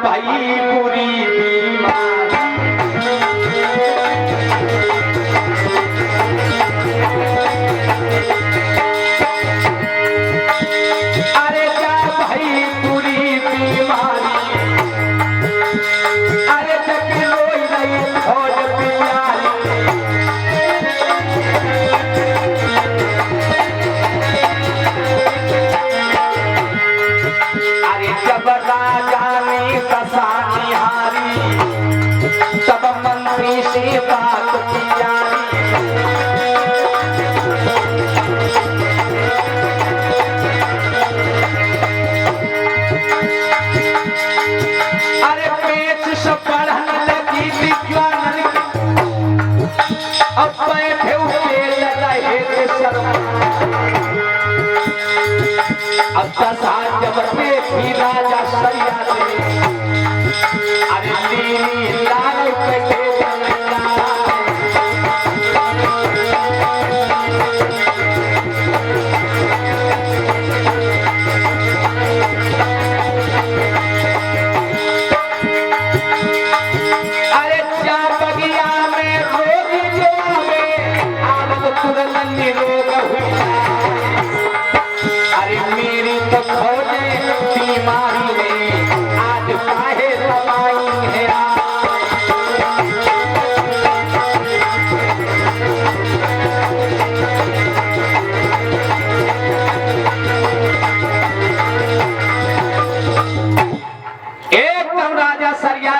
भाई पूरी बीमारी। अरे जा भाई पूरी बीमारी, अरे तक रोई नहीं फौज प्यारी। अरे जब राजा ने कसानी हारी, तब मंत्री से बात किया। अरे पेच से पढ़ने लगी विज्ञान, अब बैठे उठे लगे शर्म। अब 10 हाथ जब पे भी राजा सरिया से, अरे नीली लाल कटे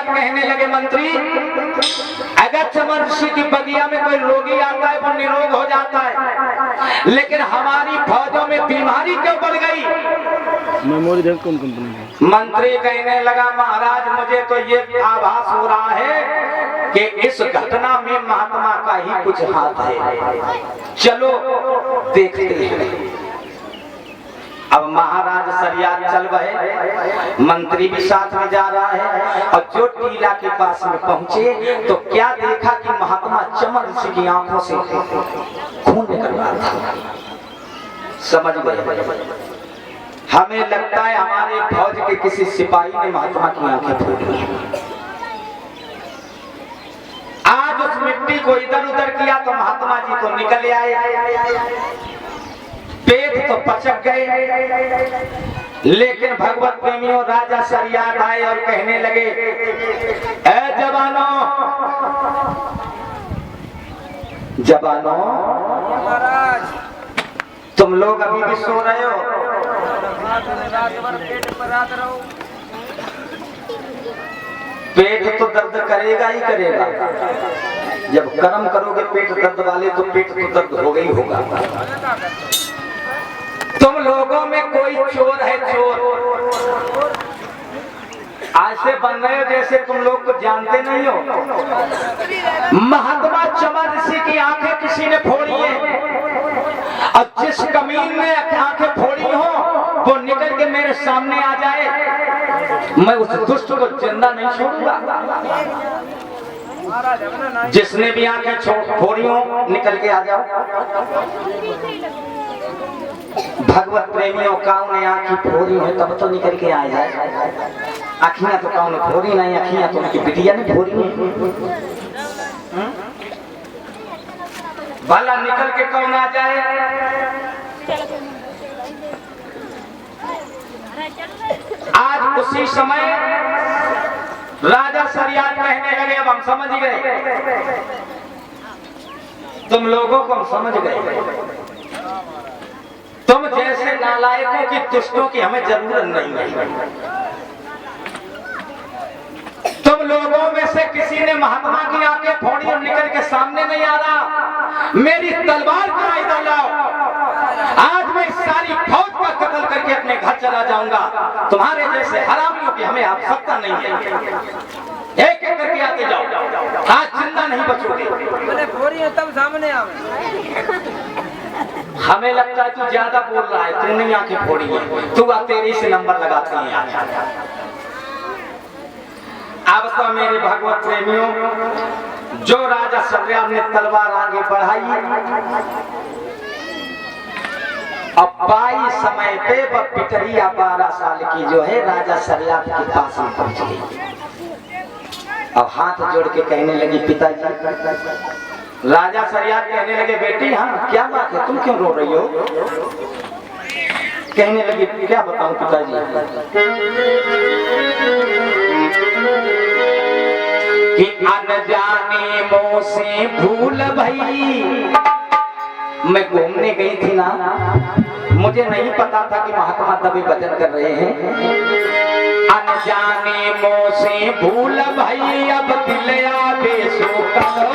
कहने लगे मंत्री, अगर चमन ऋषि की बगिया में कोई रोगी आता है वो निरोग हो जाता है, लेकिन हमारी फौजों में बीमारी क्यों बढ़ गई? मेमोरी देख कौन कंपनी है? मंत्री कहने लगा महाराज मुझे तो ये आभास हो रहा है कि इस घटना में महात्मा का ही कुछ हाथ है, चलो देखते हैं। अब महाराज सरिया चल बहे, मंत्री भी साथ में जा रहा है, और जो टीला के पास में पहुंचे तो क्या देखा कि महात्मा चमन ऋषि की आंखों से खून निकल रहा था। समझ गए? हमें लगता है हमारे फौज के किसी सिपाही ने महात्मा की आंखें फोड़ी। आज उस मिट्टी को इधर उधर किया तो महात्मा जी तो निकल आए, पेट तो पचक गए, लेकिन भगवत प्रेमियों राजा सरियाद आए और कहने लगे, ए जवानों, जवानों, तुम लोग अभी भी सो रहे हो? पेट तो दर्द करेगा ही करेगा, जब कर्म करोगे पेट दर्द वाले तो पेट तो दर्द होगा ही होगा। तुम लोगों में कोई चोर है, चोर ऐसे बन रहे हो जैसे तुम लोग को जानते नहीं हो। महात्मा चमन ऋषि की आंखें किसी ने फोड़ी है, और जिस कमीन ने आंखें फोड़ी हो वो निकल के मेरे सामने आ जाए, मैं उस दुष्ट को जिंदा नहीं छोड़ूंगा। जिसने भी आंखें फोड़ी हो निकल के आ जाओ। भगवत प्रेमियों काऊ ने आंखी फोड़ी है तब तो निकल के आ जाए। आँखियां तो काऊ ने फोड़ी नहीं, आँखियां तो उनकी बिटिया ने फोड़ी नहीं। भला निकल के कौन आ जाए? आज उसी समय राजा सरियाद कहने लगे, अब हम समझ गए, तुम लोगों को हम समझ गए, तुम जैसे नालायकों की दुष्टों की हमें जरूरत नहीं है। तुम लोगों में से किसी ने महात्मा की आंखें फोड़ी और निकल के सामने नहीं आ रहा, मेरी तलवार का आयुध लाओ। आज मैं सारी फौज का कत्ल करके अपने घर चला जाऊंगा। तुम्हारे जैसे हरामियों की हमें आवश्यकता नहीं है। एक एक करके आते जाओ, आज जिंदा नहीं बचोगे। तब सामने आओ। हमें लगता है तू ज्यादा बोल रहा है, तूने आंखें फोड़ी है, तू तेरी से नंबर लगाते हैं। अब तो मेरे भगवत प्रेमियों, जो राजा सरियाद ने तलवार आगे बढ़ाई अब बाई समय पे वह पितरिया 12 साल की जो है राजा सरियात के पास में पहुंच गई। अब हाथ जोड़ के कहने लगी पिताजी। राजा सरियात कहने लगे बेटी हाँ क्या बात है, तुम क्यों रो रही हो? कहने लगी क्या बताऊं पिताजी, कि अनजाने मुंह से भूल भई, मैं घूमने गई थी ना, मुझे नहीं पता था कि महात्मा तभी भजन कर रहे हैं। अनजाने मुंह से भूल भई, अब दिल आवे सो करो।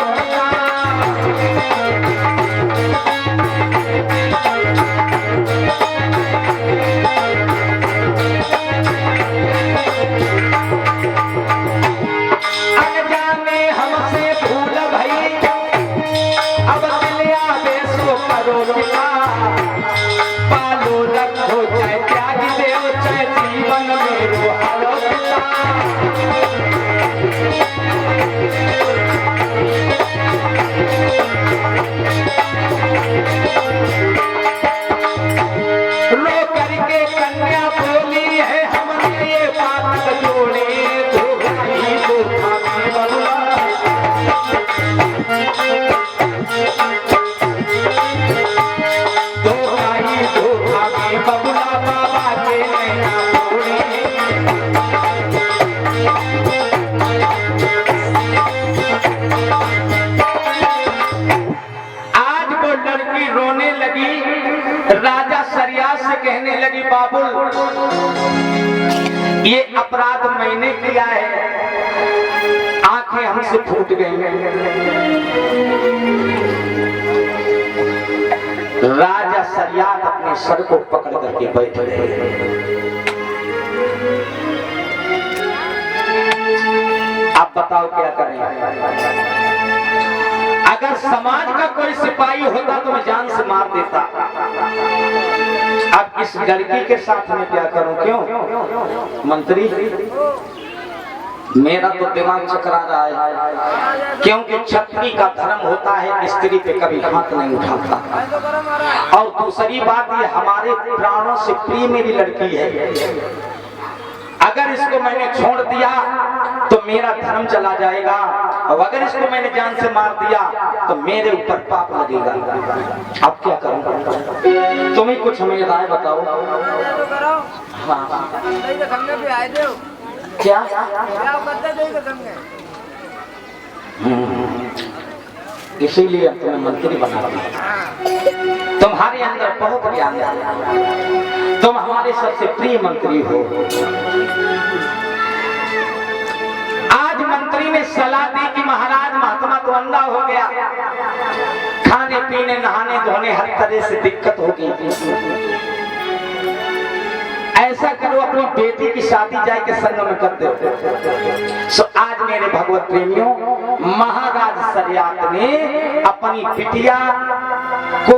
राजा सरियात से कहने लगी बाबुल ये अपराध मैंने किया है, आंखें हमसे फूट गई। राजा सरियात अपने सर को पकड़ करके बैठ गए। अब बताओ क्या करें? अगर समाज का कोई सिपाही होता तो मैं जान से मार देता। अब इस लड़की के साथ में क्या करूं? क्यों मंत्री, मेरा तो दिमाग चकरा रहा है, क्योंकि क्षत्रिय का धर्म होता है स्त्री पे कभी हाथ नहीं उठाता। और दूसरी बात, ये हमारे प्राणों से प्रिय मेरी लड़की है। अगर इसको मैंने छोड़ दिया तो मेरा धर्म चला जाएगा, और अगर इसको मैंने जान से मार दिया तो मेरे ऊपर पाप लगेगा। अब क्या करूं? तुम ही कुछ हमें राय बताओ। हाँ क्या इसीलिए तुम्हें मंत्री बना दिया। तुम्हारे अंदर बहुत ज्ञान है, तुम हमारे सबसे प्रिय मंत्री हो। आज मंत्री ने सलाह दी कि महाराज महात्मा तो अंधा हो गया, खाने पीने नहाने धोने हर तरह से दिक्कत होगी, ऐसा करो अपनी बेटी की शादी जाके संग में कर दो। सो आज मेरे भगवत प्रेमियों, महाराज सरियात ने अपनी बिटिया को